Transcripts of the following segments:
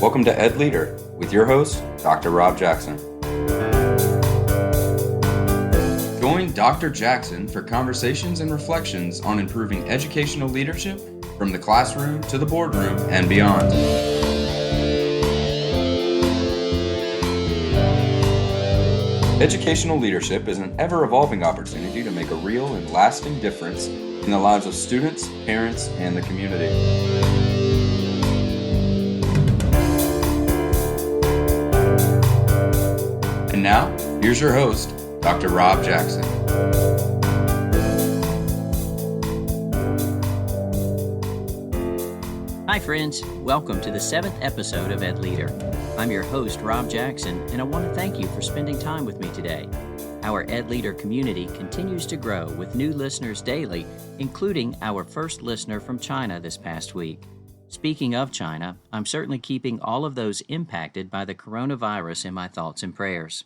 Welcome to EdLeader with your host, Dr. Rob Jackson. Join Dr. Jackson for conversations and reflections on improving educational leadership from the classroom to the boardroom and beyond. Educational leadership is an ever-evolving opportunity to make a real and lasting difference in the lives of students, parents, and the community. And now, here's your host, Dr. Rob Jackson. Hi friends, welcome to the 7th episode of EdLeader. I'm your host, Rob Jackson, and I want to thank you for spending time with me today. Our EdLeader community continues to grow with new listeners daily, including our first listener from China this past week. Speaking of China, I'm certainly keeping all of those impacted by the coronavirus in my thoughts and prayers.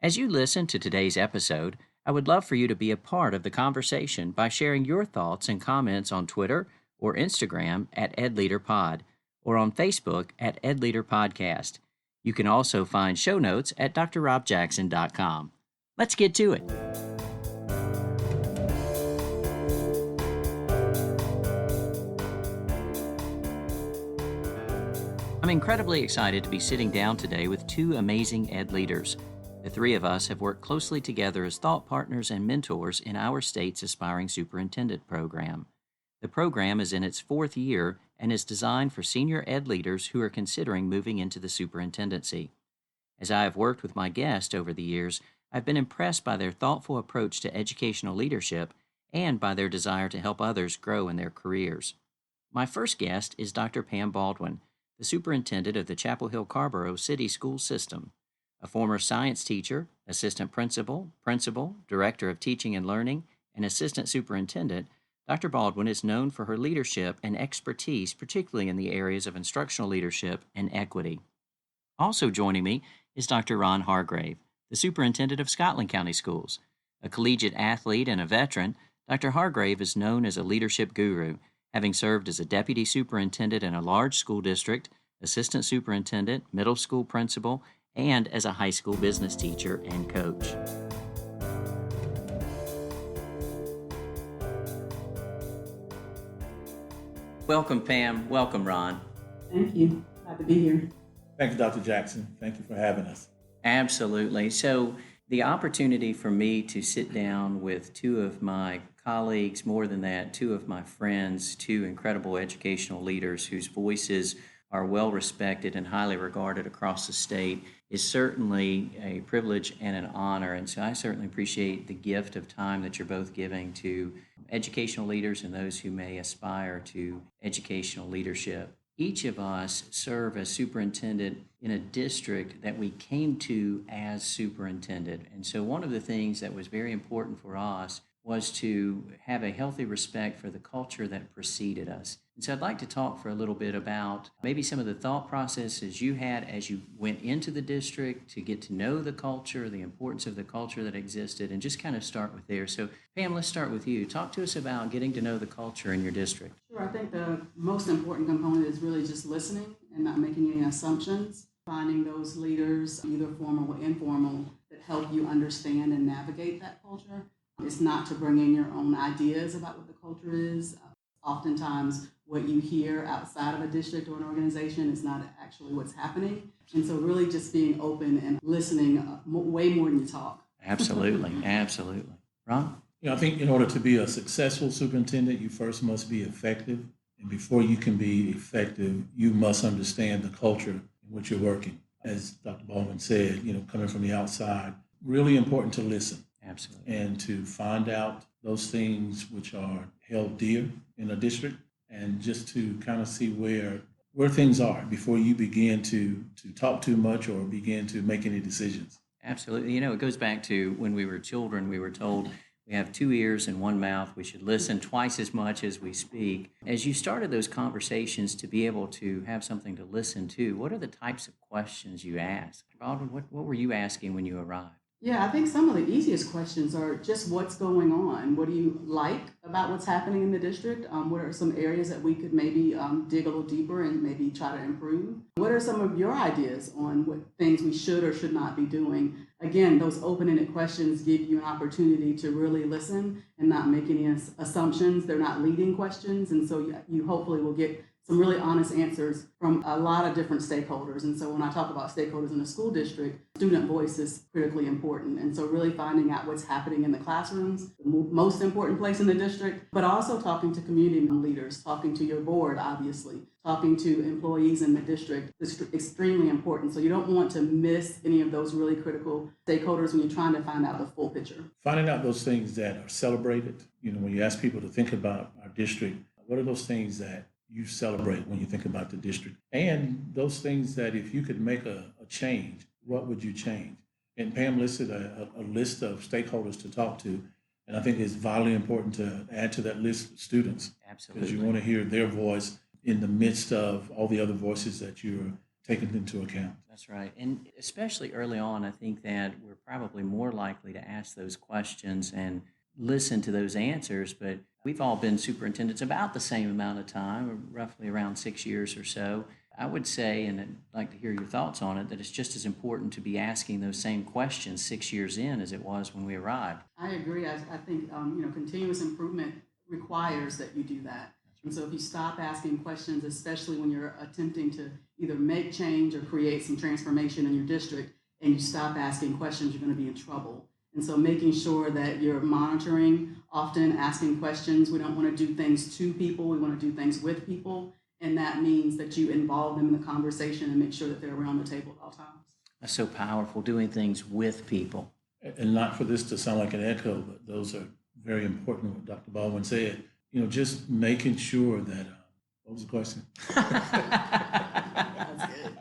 As you listen to today's episode, I would love for you to be a part of the conversation by sharing your thoughts and comments on Twitter or Instagram at EdLeaderPod, or on Facebook at EdLeader Podcast. You can also find show notes at drrobjackson.com. Let's get to it. I'm incredibly excited to be sitting down today with two amazing Ed leaders. The three of us have worked closely together as thought partners and mentors in our state's Aspiring Superintendent Program. The program is in its 4th year and is designed for senior ed leaders who are considering moving into the superintendency. As I have worked with my guests over the years, I've been impressed by their thoughtful approach to educational leadership and by their desire to help others grow in their careers. My first guest is Dr. Pam Baldwin, the superintendent of the Chapel Hill Carrboro City School System. A former science teacher, assistant principal, director of teaching and learning, and assistant superintendent, Dr. Baldwin is known for her leadership and expertise, particularly in the areas of instructional leadership and equity. Also joining me is Dr. Ron Hargrave, the superintendent of Scotland County Schools. A collegiate athlete and a veteran, Dr. Hargrave is known as a leadership guru, having served as a deputy superintendent in a large school district, assistant superintendent, middle school principal, and as a high school business teacher and coach. Welcome, Pam. Welcome, Ron. Thank you. Glad to be here. Thank you, Dr. Jackson. Thank you for having us. Absolutely. So the opportunity for me to sit down with two of my colleagues, more than that, two of my friends, two incredible educational leaders whose voices are well respected and highly regarded across the state is certainly a privilege and an honor. And so I certainly appreciate the gift of time that you're both giving to educational leaders and those who may aspire to educational leadership. Each of us serve as superintendent in a district that we came to as superintendent. And so one of the things that was very important for us was to have a healthy respect for the culture that preceded us. And so I'd like to talk for a little bit about maybe some of the thought processes you had as you went into the district to get to know the culture, the importance of the culture that existed, and just kind of start with there. So Pam, let's start with you. Talk to us about getting to know the culture in your district. Sure. I think the most important component is really just listening and not making any assumptions, finding those leaders, either formal or informal, that help you understand and navigate that culture. It's not to bring in your own ideas about what the culture is. Oftentimes, what you hear outside of a district or an organization is not actually what's happening. And so really just being open and listening way more than you talk. Absolutely. Absolutely. Ron? I think in order to be a successful superintendent, you first must be effective. And before you can be effective, you must understand the culture in which you're working. As Dr. Baldwin said, coming from the outside, really important to listen. Absolutely. And to find out those things which are held dear in a district, and just to kind of see where things are before you begin to talk too much or begin to make any decisions. Absolutely. It goes back to when we were children, we were told we have 2 ears and 1 mouth. We should listen twice as much as we speak. As you started those conversations to be able to have something to listen to, what are the types of questions you asked? Baldwin, what were you asking when you arrived? Yeah, I think some of the easiest questions are just what's going on. What do you like about what's happening in the district? What are some areas that we could maybe dig a little deeper and maybe try to improve? What are some of your ideas on what things we should or should not be doing? Again, those open-ended questions give you an opportunity to really listen and not make any assumptions. They're not leading questions, and so you hopefully will get some really honest answers from a lot of different stakeholders. And so when I talk about stakeholders in a school district, student voice is critically important. And so really finding out what's happening in the classrooms, the most important place in the district, but also talking to community leaders, talking to your board, obviously, talking to employees in the district is extremely important. So you don't want to miss any of those really critical stakeholders when you're trying to find out the full picture. Finding out those things that are celebrated, when you ask people to think about our district, what are those things that you celebrate when you think about the district? And those things that if you could make a change, what would you change? And Pam listed a list of stakeholders to talk to. And I think it's vitally important to add to that list students. Absolutely. Because you want to hear their voice in the midst of all the other voices that you're taking into account. That's right. And especially early on, I think that we're probably more likely to ask those questions and listen to those answers. But we've all been superintendents about the same amount of time, roughly around 6 years or so. I would say, and I'd like to hear your thoughts on it, that it's just as important to be asking those same questions 6 years in as it was when we arrived. I agree. I think continuous improvement requires that you do that. And so if you stop asking questions, especially when you're attempting to either make change or create some transformation in your district, and you stop asking questions, you're going to be in trouble. And so making sure that you're monitoring, often asking questions. We don't want to do things to people. We want to do things with people. And that means that you involve them in the conversation and make sure that they're around the table at all times. That's so powerful, doing things with people. And not for this to sound like an echo, but those are very important, what Dr. Baldwin said. Just making sure that, what was the question? That's good.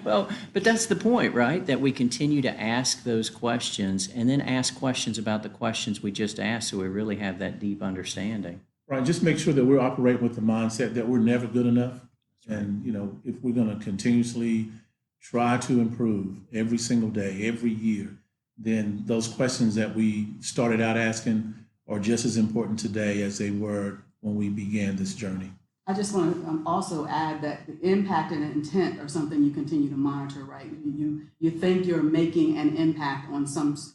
Well, but that's the point, right? That we continue to ask those questions and then ask questions about the questions we just asked so we really have that deep understanding. Right, just make sure that we're operating with the mindset that we're never good enough. And, if we're going to continuously try to improve every single day, every year, then those questions that we started out asking are just as important today as they were when we began this journey. I just want to also add that the impact and intent are something you continue to monitor, right? You think you're making an impact on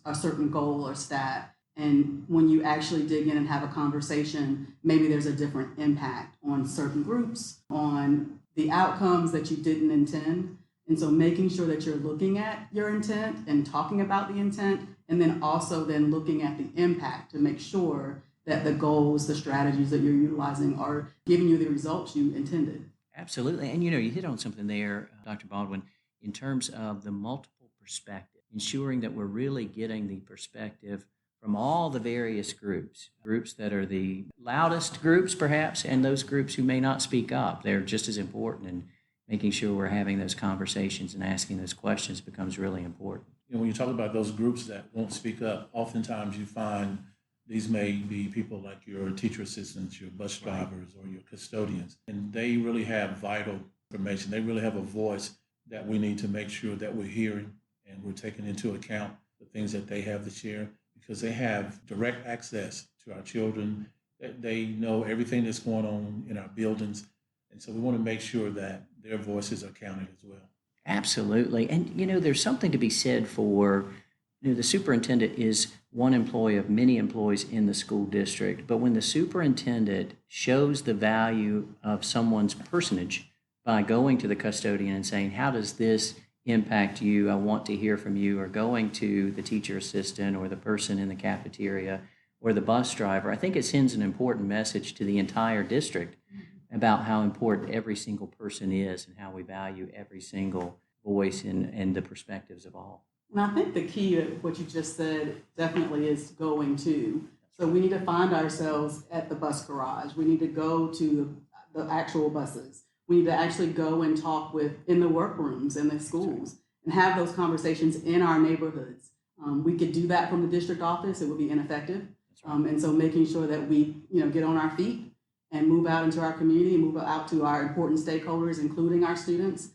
a certain goal or stat, and when you actually dig in and have a conversation, maybe there's a different impact on certain groups, on the outcomes that you didn't intend. And so making sure that you're looking at your intent and talking about the intent, and then also then looking at the impact to make sure that the goals, the strategies that you're utilizing are giving you the results you intended. Absolutely. And you hit on something there, Dr. Baldwin, in terms of the multiple perspective, ensuring that we're really getting the perspective from all the various groups that are the loudest groups perhaps, and those groups who may not speak up. They're just as important, and making sure we're having those conversations and asking those questions becomes really important. When you talk about those groups that won't speak up, oftentimes you find these may be people like your teacher assistants, your bus drivers, or your custodians, and they really have vital information. They really have a voice that we need to make sure that we're hearing and we're taking into account the things that they have to share, because they have direct access to our children. They know everything that's going on in our buildings, and so we want to make sure that their voices are counted as well. Absolutely. And, there's something to be said for, the superintendent is one employee of many employees in the school district, but when the superintendent shows the value of someone's personage by going to the custodian and saying, how does this impact you? I want to hear from you, or going to the teacher assistant or the person in the cafeteria or the bus driver, I think it sends an important message to the entire district about how important every single person is and how we value every single voice and the perspectives of all. And I think the key to what you just said definitely is going to. So we need to find ourselves at the bus garage. We need to go to the actual buses. We need to actually go and talk in the workrooms in the schools and have those conversations in our neighborhoods. We could do that from the district office. It would be ineffective. And so making sure that we get on our feet and move out into our community and move out to our important stakeholders, including our students,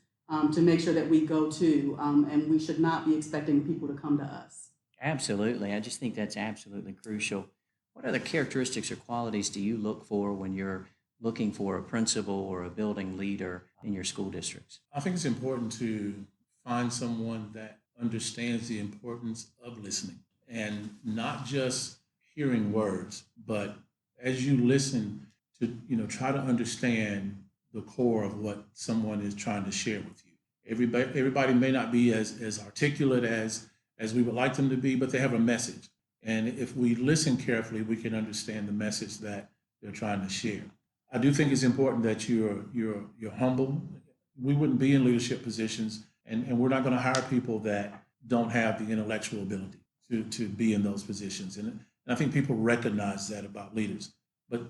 to make sure that we go to, and we should not be expecting people to come to us. Absolutely. I just think that's absolutely crucial. What other characteristics or qualities do you look for when you're looking for a principal or a building leader in your school districts? I think it's important to find someone that understands the importance of listening and not just hearing words, but as you listen to, try to understand the core of what someone is trying to share with you. Everybody may not be as articulate as we would like them to be, but they have a message. And if we listen carefully, we can understand the message that they're trying to share. I do think it's important that you're humble. We wouldn't be in leadership positions, and we're not going to hire people that don't have the intellectual ability to be in those positions. And I think people recognize that about leaders. But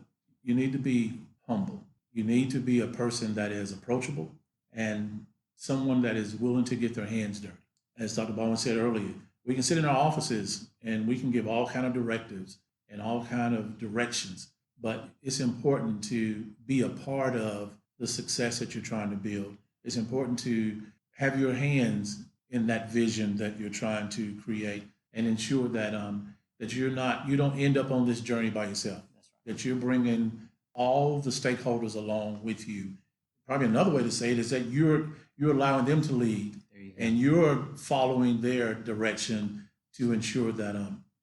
you need to be humble. You need to be a person that is approachable and someone that is willing to get their hands dirty. As Dr. Baldwin said earlier, we can sit in our offices and we can give all kind of directives and all kind of directions, but it's important to be a part of the success that you're trying to build. It's important to have your hands in that vision that you're trying to create and ensure that that you don't end up on this journey by yourself. That's right. That you're bringing all the stakeholders along with you. Probably another way to say it is that you're allowing them to lead, and you're following their direction to ensure that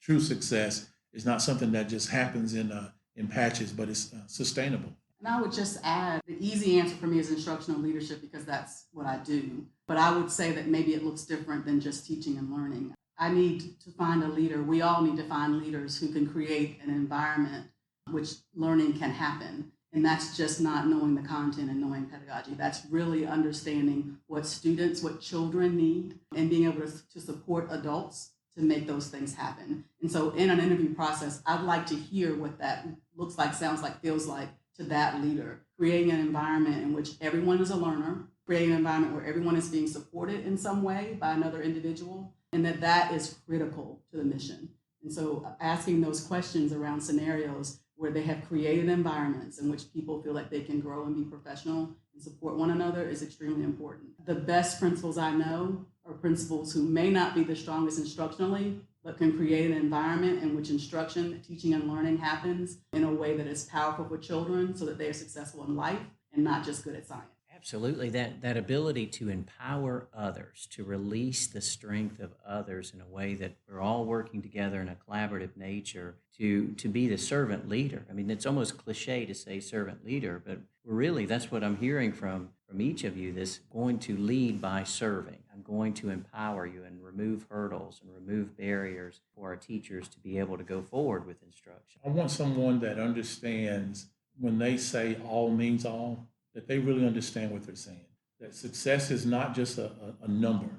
true success is not something that just happens in patches, but it's sustainable. And I would just add, the easy answer for me is instructional leadership because that's what I do. But I would say that maybe it looks different than just teaching and learning. I need to find a leader. We all need to find leaders who can create an environment which learning can happen. And that's just not knowing the content and knowing pedagogy. That's really understanding what students, what children need, and being able to support adults to make those things happen. And so in an interview process, I'd like to hear what that looks like, sounds like, feels like to that leader. Creating an environment in which everyone is a learner, creating an environment where everyone is being supported in some way by another individual, and that is critical to the mission. And so asking those questions around scenarios where they have created environments in which people feel like they can grow and be professional and support one another is extremely important. The best principals I know are principals who may not be the strongest instructionally, but can create an environment in which instruction, teaching, and learning happens in a way that is powerful for children so that they are successful in life and not just good at science. Absolutely. That ability to empower others, to release the strength of others in a way that we're all working together in a collaborative nature to be the servant leader. I mean, it's almost cliche to say servant leader, but really that's what I'm hearing from each of you, this going to lead by serving. I'm going to empower you and remove hurdles and remove barriers for our teachers to be able to go forward with instruction. I want someone that understands when they say all means all, that they really understand what they're saying. That success is not just a number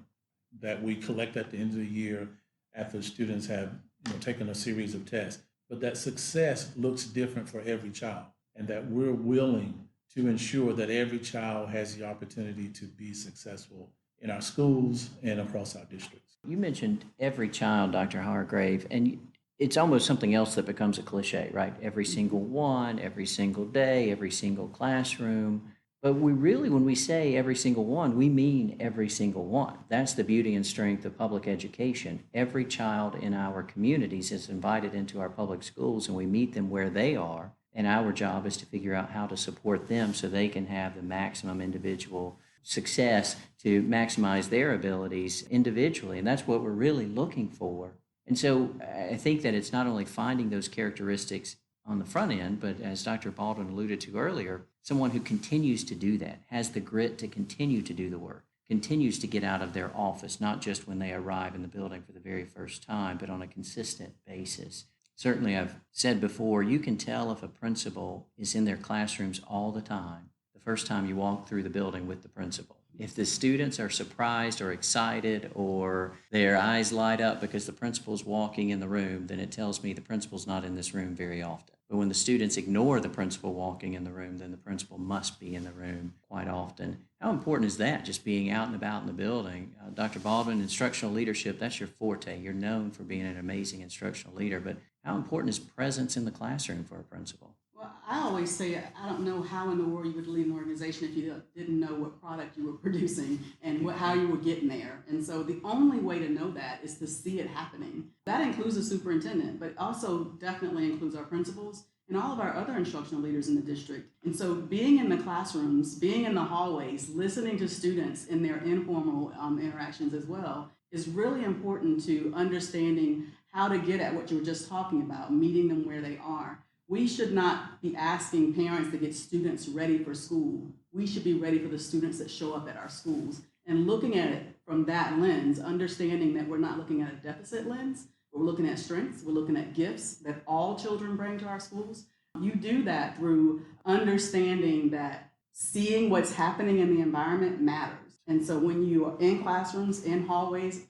that we collect at the end of the year after students have taken a series of tests, but that success looks different for every child, and that we're willing to ensure that every child has the opportunity to be successful in our schools and across our districts. You mentioned every child, Dr. Hargrave, and it's almost something else that becomes a cliche, right? Every single one, every single day, every single classroom. But we really, when we say every single one, we mean every single one. That's the beauty and strength of public education. Every child in our communities is invited into our public schools, and we meet them where they are. And our job is to figure out how to support them so they can have the maximum individual success to maximize their abilities individually. And that's what we're really looking for. And so I think that it's not only finding those characteristics on the front end, but as Dr. Baldwin alluded to earlier, someone who continues to do that, has the grit to continue to do the work, continues to get out of their office, not just when they arrive in the building for the very first time, but on a consistent basis. Certainly, I've said before, you can tell if a principal is in their classrooms all the time, the first time you walk through the building with the principal. If the students are surprised or excited or their eyes light up because the principal's walking in the room, then it tells me the principal's not in this room very often. But when the students ignore the principal walking in the room, then the principal must be in the room quite often. How important is that, just being out and about in the building? Dr. Baldwin, instructional leadership, that's your forte. You're known for being an amazing instructional leader, but how important is presence in the classroom for a principal? Well, I always say, I don't know how in the world you would lead an organization if you didn't know what product you were producing and how you were getting there. And so the only way to know that is to see it happening. That includes the superintendent, but also definitely includes our principals and all of our other instructional leaders in the district. And so being in the classrooms, being in the hallways, listening to students in their informal interactions as well is really important to understanding how to get at what you were just talking about, meeting them where they are. We should not be asking parents to get students ready for school. We should be ready for the students that show up at our schools. And looking at it from that lens, understanding that we're not looking at a deficit lens, we're looking at strengths, we're looking at gifts that all children bring to our schools. You do that through understanding that seeing what's happening in the environment matters. And so when you are in classrooms, in hallways,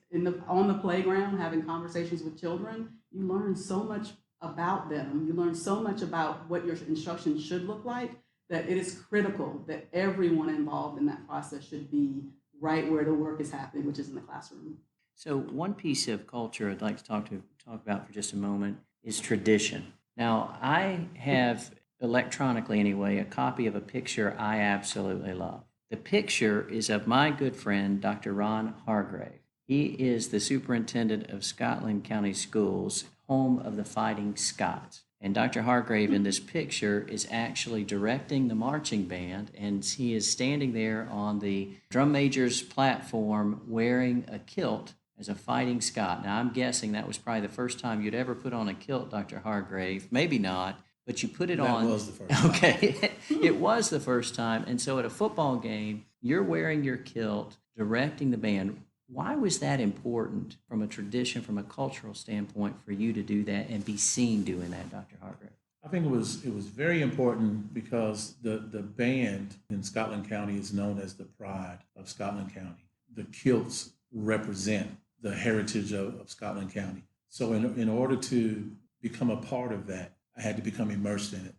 on the playground, having conversations with children, you learn so much about them. You learn so much about what your instruction should look like that it is critical that everyone involved in that process should be right where the work is happening, which is in the classroom. So one piece of culture I'd like to talk about for just a moment is tradition. Now, I have electronically anyway a copy of a picture I absolutely love. The picture is of my good friend, Dr. Ron Hargrave. He is the superintendent of Scotland County Schools, home of the Fighting Scots. And Dr. Hargrave in this picture is actually directing the marching band, and he is standing there on the drum major's platform wearing a kilt as a Fighting Scot. Now, I'm guessing that was probably the first time you'd ever put on a kilt, Dr. Hargrave. Maybe not, but you put it on. That was the first time. Okay, it was the first time. And so at a football game, you're wearing your kilt, directing the band. Why was that important from a tradition, from a cultural standpoint, for you to do that and be seen doing that, Dr. Hargrave? I think it was very important because the band in Scotland County is known as the pride of Scotland County. The kilts represent the heritage of Scotland County. So in order to become a part of that, I had to become immersed in it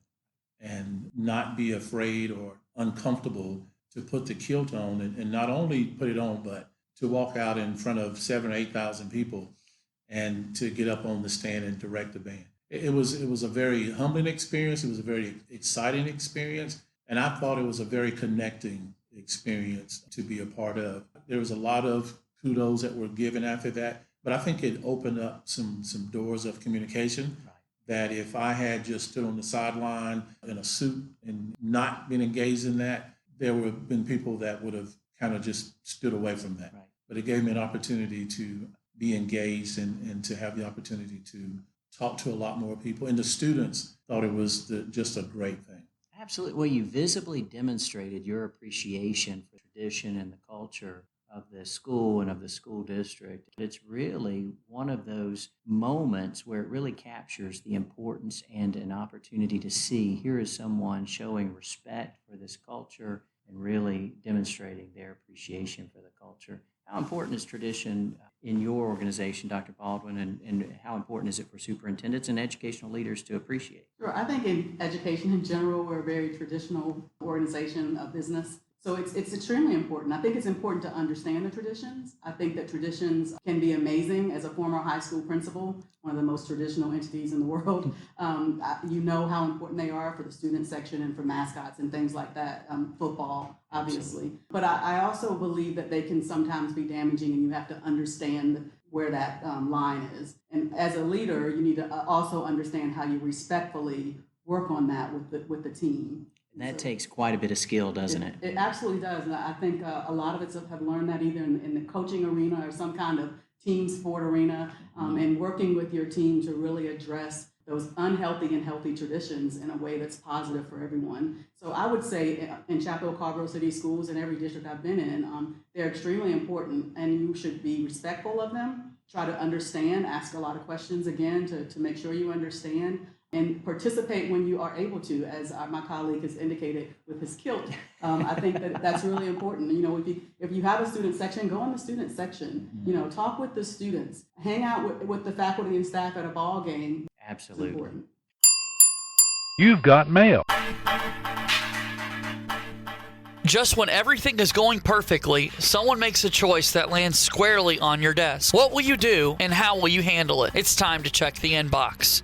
and not be afraid or uncomfortable to put the kilt on and not only put it on, but to walk out in front of 7,000 or 8,000 people and to get up on the stand and direct the band. It was a very humbling experience. It was a very exciting experience. And I thought it was a very connecting experience to be a part of. There was a lot of kudos that were given after that, but I think it opened up some doors of communication that if I had just stood on the sideline in a suit and not been engaged in that, there would have been people that would have kind of just stood away from that. Right. But it gave me an opportunity to be engaged and to have the opportunity to talk to a lot more people. And the students thought it was just a great thing. Absolutely. Well, you visibly demonstrated your appreciation for tradition and the culture of the school and of the school district. It's really one of those moments where it really captures the importance and an opportunity to see here is someone showing respect for this culture and really demonstrating their appreciation for the culture. How important is tradition in your organization, Dr. Baldwin, and how important is it for superintendents and educational leaders to appreciate? Sure. I think in education in general, we're a very traditional organization, a business. So it's extremely important. I think it's important to understand the traditions. I think that traditions can be amazing. As a former high school principal, one of the most traditional entities in the world, you know how important they are for the student section and for mascots and things like that, football, obviously. Absolutely. But I also believe that they can sometimes be damaging, and you have to understand where that line is. And as a leader, you need to also understand how you respectfully work on that with the team. And that takes quite a bit of skill, doesn't it? It absolutely does. And I think a lot of us have learned that either in the coaching arena or some kind of team sport arena, and working with your team to really address those unhealthy and healthy traditions in a way that's positive for everyone. So I would say in Chapel Carrboro City Schools and every district I've been in, they're extremely important, and you should be respectful of them. Try to understand, ask a lot of questions again to make sure you understand. And participate when you are able to, as my colleague has indicated with his kilt. I think that's really important. You know, if you have a student section, go in the student section. You know, talk with the students, hang out with the faculty and staff at a ball game. Absolutely. You've got mail. Just when everything is going perfectly, someone makes a choice that lands squarely on your desk. What will you do, and how will you handle it? It's time to check the inbox.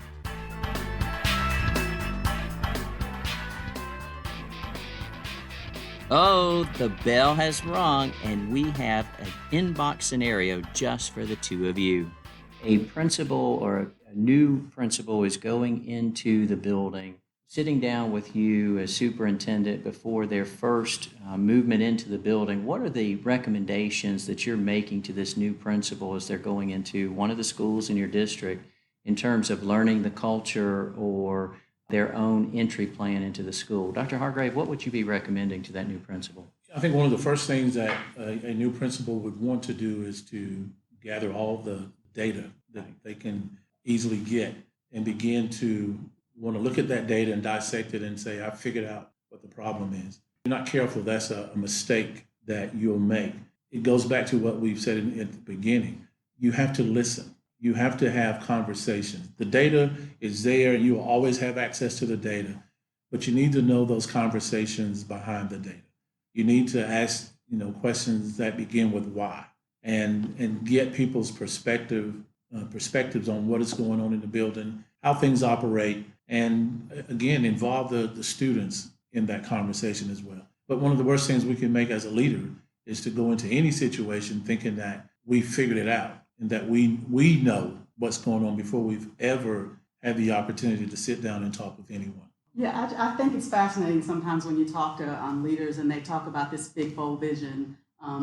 Oh, the bell has rung, and we have an inbox scenario just for the two of you. A principal or a new principal is going into the building, sitting down with you as superintendent before their first movement into the building. What are the recommendations that you're making to this new principal as they're going into one of the schools in your district in terms of learning the culture or their own entry plan into the school? Dr. Hargrave, what would you be recommending to that new principal? I think one of the first things that a new principal would want to do is to gather all the data that they can easily get and begin to want to look at that data and dissect it and say, I've figured out what the problem is. If you're not careful, that's a mistake that you'll make. It goes back to what we've said at the beginning. You have to listen. You have to have conversations. The data is there. You will always have access to the data, but you need to know those conversations behind the data. You need to ask, questions that begin with why, and get people's perspectives on what is going on in the building, how things operate, and again, involve the students in that conversation as well. But one of the worst things we can make as a leader is to go into any situation thinking that we figured it out and that we know what's going on before we've ever had the opportunity to sit down and talk with anyone. Yeah, I think it's fascinating sometimes when you talk to leaders and they talk about this big, bold vision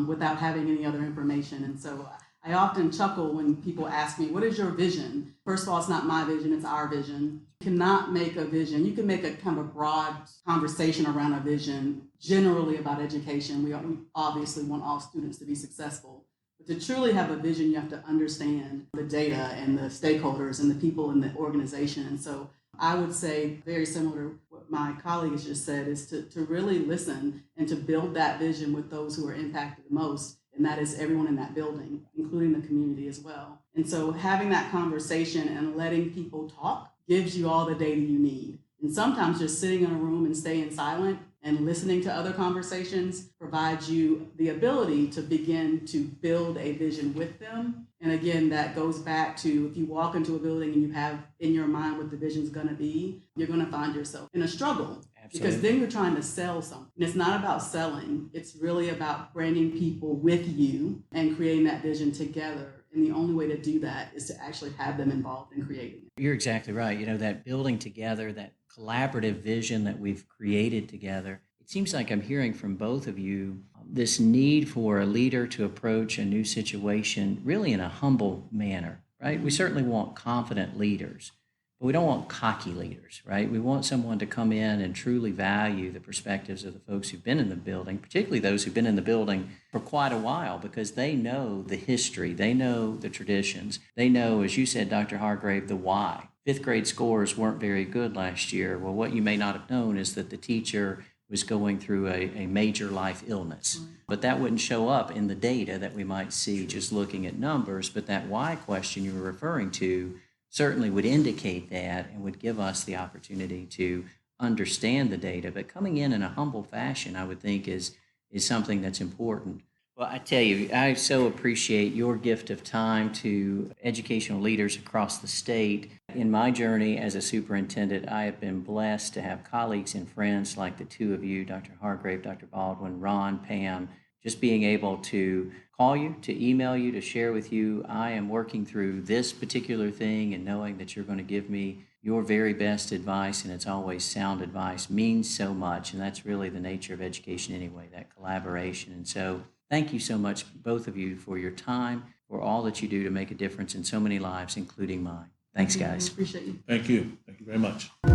without having any other information. And so I often chuckle when people ask me, what is your vision? First of all, it's not my vision, it's our vision. You cannot make a vision. You can make a kind of broad conversation around a vision generally about education. We obviously want all students to be successful. But to truly have a vision, you have to understand the data and the stakeholders and the people in the organization. And so I would say, very similar to what my colleague has just said, is to really listen and to build that vision with those who are impacted the most. And that is everyone in that building, including the community as well. And so having that conversation and letting people talk gives you all the data you need. And sometimes just sitting in a room and staying silent and listening to other conversations provides you the ability to begin to build a vision with them. And again, that goes back to if you walk into a building and you have in your mind what the vision's going to be, you're going to find yourself in a struggle. Absolutely. Because then you're trying to sell something. And it's not about selling. It's really about bringing people with you and creating that vision together. And the only way to do that is to actually have them involved in creating it. You're exactly right. That building together, that collaborative vision that we've created together. It seems like I'm hearing from both of you this need for a leader to approach a new situation really in a humble manner, right? We certainly want confident leaders, but we don't want cocky leaders, right? We want someone to come in and truly value the perspectives of the folks who've been in the building, particularly those who've been in the building for quite a while, because they know the history, they know the traditions, they know, as you said, Dr. Hargrave, the why. Fifth grade scores weren't very good last year. Well, what you may not have known is that the teacher was going through a major life illness. But that wouldn't show up in the data that we might see just looking at numbers. But that why question you were referring to certainly would indicate that and would give us the opportunity to understand the data. But coming in a humble fashion, I would think is something that's important. Well, I tell you, I so appreciate your gift of time to educational leaders across the state. In my journey as a superintendent, I have been blessed to have colleagues and friends like the two of you, Dr. Hargrave, Dr. Baldwin, Ron, Pam, just being able to call you, to email you, to share with you. I am working through this particular thing, and knowing that you're going to give me your very best advice, and it's always sound advice, means so much. And that's really the nature of education anyway, that collaboration. And so thank you so much, both of you, for your time, for all that you do to make a difference in so many lives, including mine. Thanks, guys. Appreciate you. Thank you. Thank you very much. I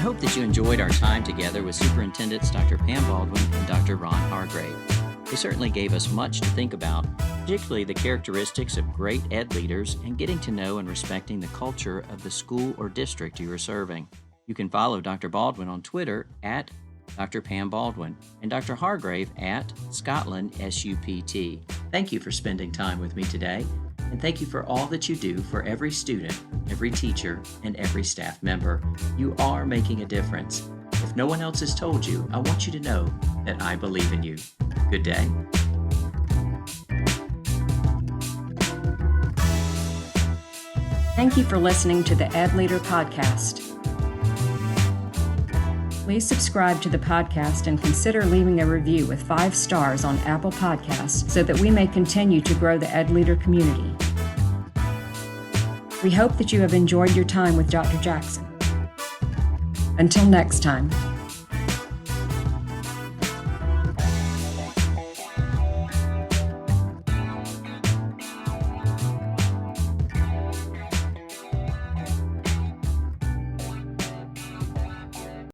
hope that you enjoyed our time together with Superintendents Dr. Pam Baldwin and Dr. Ron Hargrave. They certainly gave us much to think about, particularly the characteristics of great ed leaders and getting to know and respecting the culture of the school or district you are serving. You can follow Dr. Baldwin on Twitter at Dr. Pam Baldwin and Dr. Hargrave at Scotland SUPT. Thank you for spending time with me today, and thank you for all that you do for every student, every teacher, and every staff member. You are making a difference. If no one else has told you, I want you to know that I believe in you. Good day. Thank you for listening to the EdLeader podcast. Please subscribe to the podcast and consider leaving a review with 5 stars on Apple Podcasts so that we may continue to grow the EdLeader community. We hope that you have enjoyed your time with Dr. Jackson. Until next time.